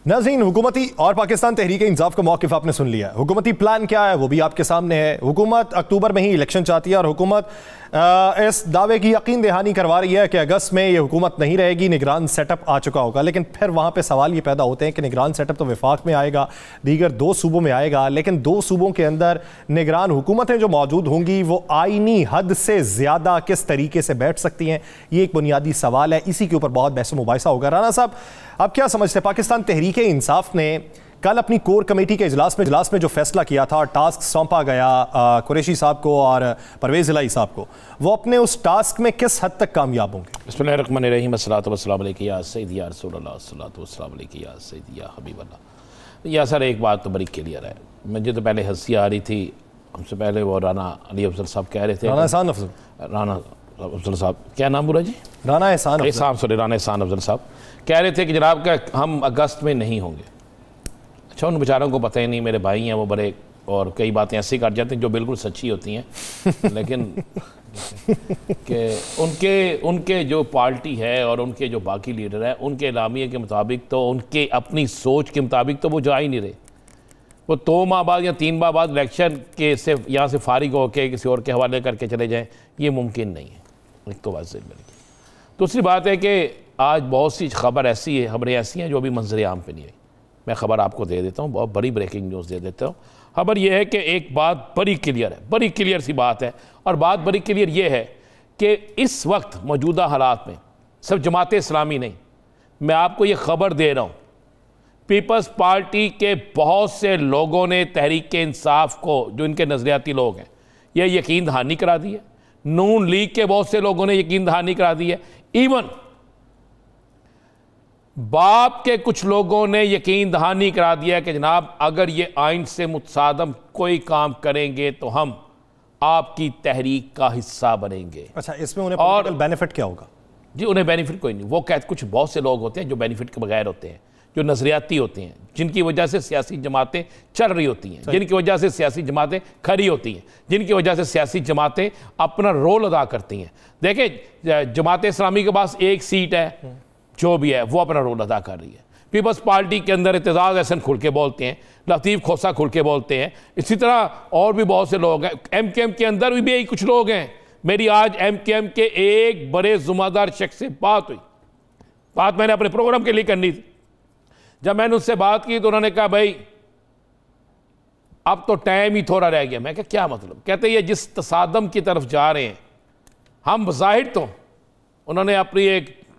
नाज़रीन, हुकूमती और पाकिस्तान तहरीक इंसाफ का मौक़िफ़ आपने सुन लिया है। हुकूमती प्लान क्या है वो भी आपके सामने है। हुकूमत अक्टूबर में ही इलेक्शन चाहती है और हुकूमत इस दावे की यकीन दहानी करवा रही है कि अगस्त में ये हुकूमत नहीं रहेगी, निगरान सेटअप आ चुका होगा। लेकिन फिर वहाँ पे सवाल ये पैदा होते हैं कि निगरान सेटअप तो वफाक में आएगा, दीगर 2 सूबों में आएगा, लेकिन 2 सूबों के अंदर निगरान हुकूमतें जो मौजूद होंगी वो आईनी हद से ज़्यादा किस तरीके से बैठ सकती हैं, ये एक बुनियादी सवाल है। इसी के ऊपर बहुत बहस मुबाहिसा होगा। राना साहब, अब क्या समझते हैं, पाकिस्तान तहरीक इंसाफ ने कल अपनी कोर कमेटी के इजलास में जो फैसला किया था, टास्क सौंपा गया कुरैशी साहब को और परवेज़ इलाही साहब को, वो अपने उस टास्क में किस हद तक कामयाब होंगे? बिस्मिल्लाहिर्रहमानिर्रहीम, अस्सलातु वस्सलामु अलैका या सय्यदी या रसूलल्लाह, अस्सलातु वस्सलामु अलैका या सय्यदी या हबीबल्लाह। या सर, एक बात तो बड़ी क्लियर है, मुझे तो पहले हंसी आ रही थी, हमसे पहले वो राना अली अफजल साहब कह रहे थे, राना अफजल साहब, क्या नाम बोला जी? राना एहसान अफजल साहब कह रहे थे कि जनाब का हम अगस्त में नहीं होंगे। अच्छा, उन बेचारों को पता ही नहीं, मेरे भाई हैं वो बड़े, और कई बातें ऐसी कर जाती हैं जो बिल्कुल सच्ची होती हैं लेकिन कि उनके जो पार्टी है और उनके जो बाकी लीडर हैं, उनके एलामिया के मुताबिक तो, उनके अपनी सोच के मुताबिक तो वो जा ही नहीं रहे। वो 2 माह बाद या 3 माह बाद इलेक्शन के से यहाँ से फारिग होकर किसी और के हवाले करके चले जाएँ, ये मुमकिन नहीं है। एक तो बात मेरी। दूसरी बात है कि आज बहुत सी खबरें ऐसी हैं जो अभी मंजर आम पे नहीं आई। मैं ख़बर आपको दे देता हूँ, बहुत बड़ी ब्रेकिंग न्यूज़ दे देता हूँ। खबर यह है कि एक बात बड़ी क्लियर है, बड़ी क्लियर सी बात है, और बात बड़ी क्लियर ये है कि इस वक्त मौजूदा हालात में सिर्फ जमात इस्लामी नहीं, मैं आपको ये ख़बर दे रहा हूँ, पीपल्स पार्टी के बहुत से लोगों ने तहरीक इंसाफ को, जो इनके नज़रियाती लोग हैं, यह यकीन दहानी करा दी है। नून लीग के बहुत से लोगों ने यकीन दहानी करा दी है। इवन बाप के कुछ लोगों ने यकीन दहानी करा दिया कि जनाब अगर ये आइन से मुतसादम कोई काम करेंगे तो हम आपकी तहरीक का हिस्सा बनेंगे। अच्छा, इसमें उन्हें पॉलिटिकल बेनिफिट क्या होगा? जी, उन्हें बेनिफिट कोई नहीं। वो कहते, कुछ बहुत से लोग होते हैं जो बेनिफिट के बगैर होते हैं, जो नजरियाती होते हैं, जिनकी वजह से सियासी जमातें चल रही होती हैं, जिनकी वजह से सियासी जमातें खड़ी होती हैं, जिनकी वजह से सियासी जमातें अपना रोल अदा करती हैं। देखिए, जमात इस्लामी के पास 1 सीट है, जो भी है वो अपना रोल अदा कर रही है। पीपल्स पार्टी के अंदर एतजाज़ हसन खुल के बोलते हैं, लतीफ़ खोसा खुल के बोलते हैं, इसी तरह और भी बहुत से लोग हैं। MKM के अंदर भी यही कुछ लोग हैं। मेरी आज MKM के एक बड़े जुम्मेदार शख्स से बात हुई, बात मैंने अपने प्रोग्राम के लिए करनी थी। जब मैंने उससे बात की तो उन्होंने कहा, भाई अब तो टाइम ही थोड़ा रह गया। मैं क्या मतलब? कहते ये जिस तसादम की तरफ जा रहे हैं हम, बज़ाहिर तो उन्होंने अपनी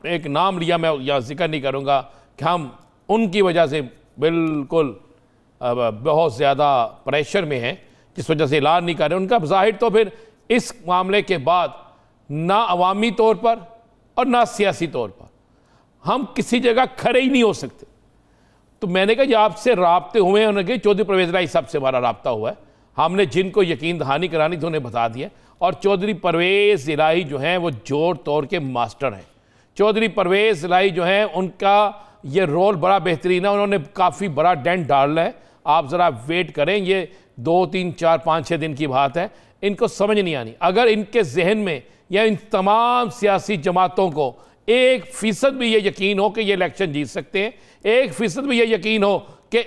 एक नाम लिया, मैं यहाँ जिक्र नहीं करूँगा, कि हम उनकी वजह से बिल्कुल बहुत ज़्यादा प्रेशर में हैं, जिस वजह से ऐलान नहीं कर रहे। उनका ज़ाहिर तो फिर इस मामले के बाद ना अवामी तौर पर और ना सियासी तौर पर हम किसी जगह खड़े ही नहीं हो सकते। तो मैंने कहा, आपसे राब्ते हुए हैं? उन्होंने कहा, चौधरी परवेज़ इलाही साहब से हमारा राब्ता हुआ है, हमने जिनको यकीन दहानी करानी थी उन्हें बता दिया। और चौधरी परवेज़ इलाही जो हैं वो जोड़ तोड़ के मास्टर हैं। चौधरी परवेज़ इलाही जो हैं उनका ये रोल बड़ा बेहतरीन है, उन्होंने काफ़ी बड़ा डेंट डाला है। आप ज़रा वेट करें, ये 2, 3, 4, 5, 6 दिन की बात है। इनको समझ नहीं आनी। अगर इनके जहन में या इन तमाम सियासी जमातों को 1% भी ये यकीन हो कि ये इलेक्शन जीत सकते हैं, 1% भी ये यकीन हो कि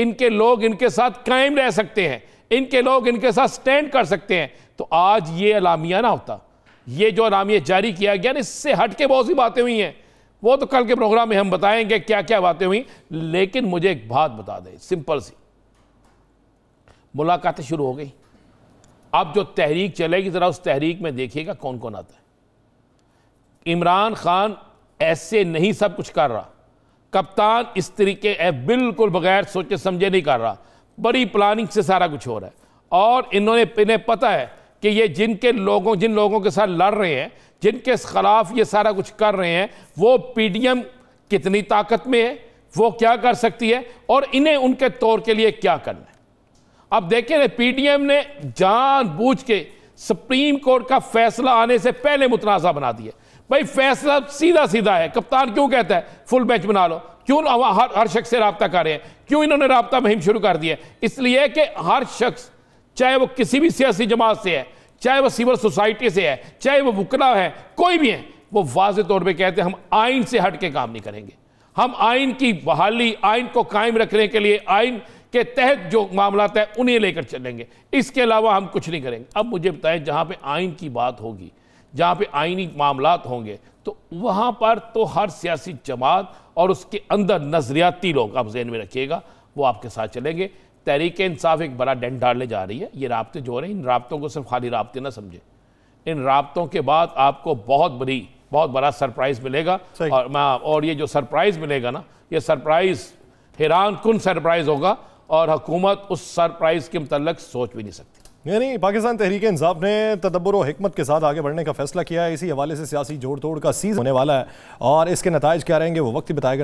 इनके लोग इनके साथ कायम रह सकते हैं, इनके लोग इनके साथ स्टैंड कर सकते हैं, तो आज ये एलामिया ना होता। ये जो एलामिया जारी किया गया ना, इससे हट के बहुत सी बातें हुई हैं, वो तो कल के प्रोग्राम में हम बताएंगे क्या क्या बातें हुई। लेकिन मुझे एक बात बता दें, सिंपल सी, मुलाकातें शुरू हो गई। अब जो तहरीक चलेगी, जरा उस तहरीक में देखिएगा कौन कौन आता है। इमरान खान ऐसे नहीं सब कुछ कर रहा, कप्तान इस तरीके बिल्कुल बगैर सोचे समझे नहीं कर रहा, बड़ी प्लानिंग से सारा कुछ हो रहा है। और इन्हें पता है कि ये जिन लोगों के साथ लड़ रहे हैं, जिनके खिलाफ ये सारा कुछ कर रहे हैं, वो PDM कितनी ताकत में है, वो क्या कर सकती है, और इन्हें उनके तौर के लिए क्या करना है। अब देखें, PDM ने जानबूझ के सुप्रीम कोर्ट का फैसला आने से पहले मुतनाज़ा बना दिया। भाई फैसला सीधा सीधा है, कप्तान क्यों कहता है फुल बेंच बना लो? क्यों हर शख्स से रब्ता कर रहे हैं? क्यों इन्होंने रब्ता मुहिम शुरू कर दिया? इसलिए कि हर शख्स, चाहे वो किसी भी सियासी जमात से है, चाहे वो सिविल सोसाइटी से है, चाहे वो वकला है, कोई भी है, वो वाज़े तौर पे कहते हैं हम आइन से हट के काम नहीं करेंगे, हम आइन की बहाली, आइन को कायम रखने के लिए आइन के तहत जो मामला है उन्हें लेकर चलेंगे, इसके अलावा हम कुछ नहीं करेंगे। अब मुझे बताएं, जहां पे आइन की बात होगी, जहां पे आइनी मामलात होंगे, तो वहां पर तो हर सियासी जमात और उसके अंदर नजरियाती लोग, आप ज़हन में रखिएगा, वो आपके साथ चलेंगे। तहरीक इंसाफ एक बड़ा डेंट डालने जा रही है। ये राब्ते जो हो रहे हैं, इन राब्तों को सिर्फ खाली राब्ते ना समझे, इन राब्तों के बाद आपको बहुत बड़ा सरप्राइज मिलेगा। और ये जो सरप्राइज मिलेगा ना, ये सरप्राइज हैरान कुन सरप्राइज होगा और हुकूमत उस सरप्राइज के मुतल्लिक सोच भी नहीं सकती। यानी पाकिस्तान तहरीक इंसाफ ने तदब्बर और हिकमत के साथ आगे बढ़ने का फैसला किया है। इसी हवाले से सियासी जोड़ तोड़ का सीजन होने वाला है और इसके नताइज क्या रहेंगे वो वक्त ही बताएगा।